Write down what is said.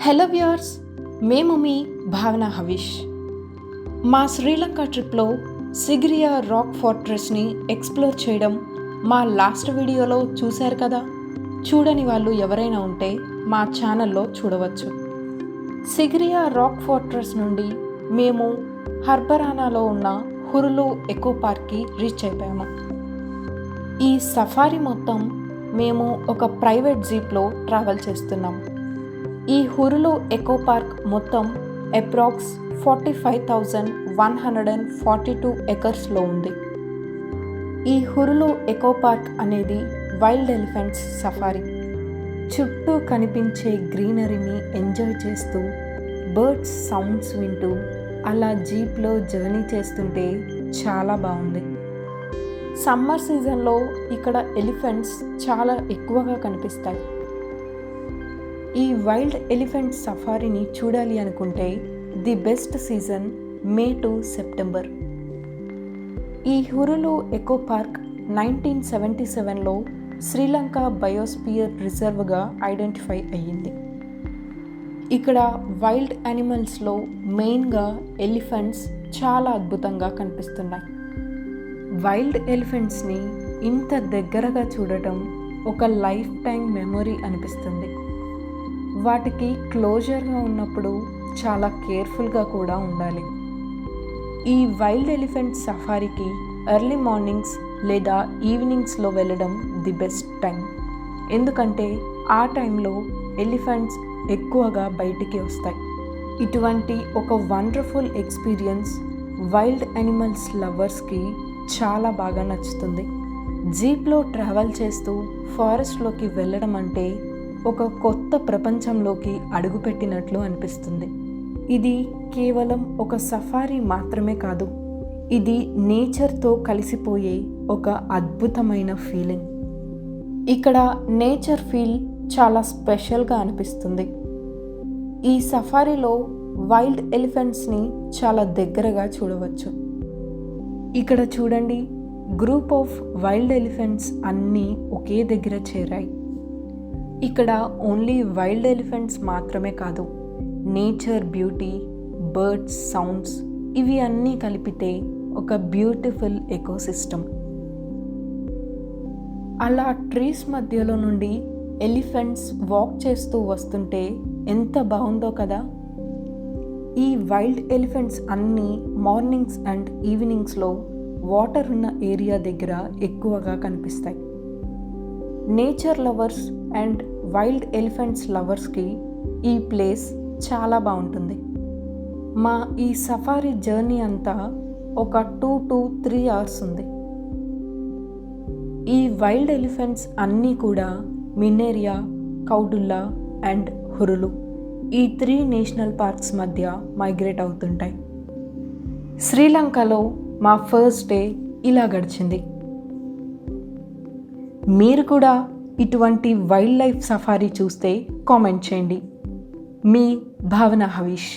Hello viewers, మేము మీ భావన హవిష్. మా శ్రీలంక ట్రిప్లో సిగిరియా రాక్ ఫోర్ట్రెస్ని ఎక్స్ప్లోర్ చేయడం మా లాస్ట్ వీడియోలో చూశారు కదా. చూడని వాళ్ళు ఎవరైనా ఉంటే మా ఛానల్లో చూడవచ్చు. సిగిరియా రాక్ ఫోర్ట్రెస్ నుండి మేము హర్బరానాలో ఉన్న హురులు ఎకో పార్క్కి రీచ్ అయిపోయాము. ఈ సఫారీ మొత్తం మేము ఒక ప్రైవేట్ జీప్లో ట్రావెల్ చేస్తున్నాం. ఈ హురులు ఎకో పార్క్ మొత్తం అప్రాక్స్ 45,142 ఎకర్స్లో ఉంది. ఈ హురులు ఎకో పార్క్ అనేది వైల్డ్ ఎలిఫెంట్స్ సఫారీ. చుట్టూ కనిపించే గ్రీనరీని ఎంజాయ్ చేస్తూ, బర్డ్స్ సౌండ్స్ వింటూ అలా జీప్లో జర్నీ చేస్తుంటే చాలా బాగుంది. సమ్మర్ సీజన్లో ఇక్కడ ఎలిఫెంట్స్ చాలా ఎక్కువగా కనిపిస్తాయి. ఈ వైల్డ్ ఎలిఫెంట్ సఫారీని చూడాలి అనుకుంటే the best season May to September. ఈ హురులు ఎకో పార్క్ 1977లో శ్రీలంక బయోస్పియర్ రిజర్వ్గా ఐడెంటిఫై అయ్యింది. ఇక్కడ వైల్డ్ యానిమల్స్లో మెయిన్గా ఎలిఫెంట్స్ చాలా అద్భుతంగా కనిపిస్తున్నాయి. వైల్డ్ ఎలిఫెంట్స్ని ఇంత దగ్గరగా చూడటం ఒక లైఫ్ టైం మెమొరీ అనిపిస్తుంది. వాటికి క్లోజర్గా ఉన్నప్పుడు చాలా కేర్ఫుల్గా కూడా ఉండాలి. ఈ వైల్డ్ ఎలిఫెంట్ సఫారీకి ఎర్లీ మార్నింగ్స్ లేదా ఈవినింగ్స్లో వెళ్ళడం ది బెస్ట్ టైం. ఎందుకంటే ఆ టైంలో ఎలిఫెంట్స్ ఎక్కువగా బయటికి వస్తాయి. ఇటువంటి ఒక వండర్ఫుల్ ఎక్స్పీరియన్స్ వైల్డ్ యానిమల్స్ లవర్స్కి చాలా బాగా నచ్చుతుంది. జీప్లో ట్రావెల్ చేస్తూ ఫారెస్ట్లోకి వెళ్ళడం అంటే ఒక కొత్త ప్రపంచంలోకి అడుగుపెట్టినట్లు అనిపిస్తుంది. ఇది కేవలం ఒక సఫారీ మాత్రమే కాదు, ఇది నేచర్తో కలిసిపోయే ఒక అద్భుతమైన ఫీలింగ్. ఇక్కడ నేచర్ ఫీల్ చాలా స్పెషల్గా అనిపిస్తుంది. ఈ సఫారీలో వైల్డ్ ఎలిఫెంట్స్ని చాలా దగ్గరగా చూడవచ్చు. ఇక్కడ చూడండి, గ్రూప్ ఆఫ్ వైల్డ్ ఎలిఫెంట్స్ అన్నీ ఒకే దగ్గర చేరాయి. ఇక్కడ ఓన్లీ వైల్డ్ ఎలిఫెంట్స్ మాత్రమే కాదు, నేచర్ బ్యూటీ, బర్డ్స్ సౌండ్స్ ఇవి అన్నీ కలిపితే ఒక బ్యూటిఫుల్ ఎకోసిస్టమ్. అలా ట్రీస్ మధ్యలో నుండి ఎలిఫెంట్స్ వాక్ చేస్తూ వస్తుంటే ఎంత బాగుందో కదా. ఈ వైల్డ్ ఎలిఫెంట్స్ అన్నీ మార్నింగ్స్ అండ్ ఈవినింగ్స్లో వాటర్ ఉన్న ఏరియా దగ్గర ఎక్కువగా కనిపిస్తాయి. Nature lovers and wild elephants లవర్స్కి ఈ ప్లేస్ చాలా బాగుంటుంది. మా ఈ సఫారీ జర్నీ అంతా ఒక 2 to 3 hours ఉంది. ఈ వైల్డ్ ఎలిఫెంట్స్ అన్నీ కూడా మినేరియా, కౌడుల్లా అండ్ హురులు ఈ 3 నేషనల్ పార్క్స్ మధ్య మైగ్రేట్ అవుతుంటాయి. శ్రీలంకలో మా ఫస్ట్ డే ఇలా గడిచింది. మీరు కూడా ఇటువంటి వైల్డ్ లైఫ్ సఫారీ చూస్తే కామెంట్ చేయండి. మీ భావన హవిష్.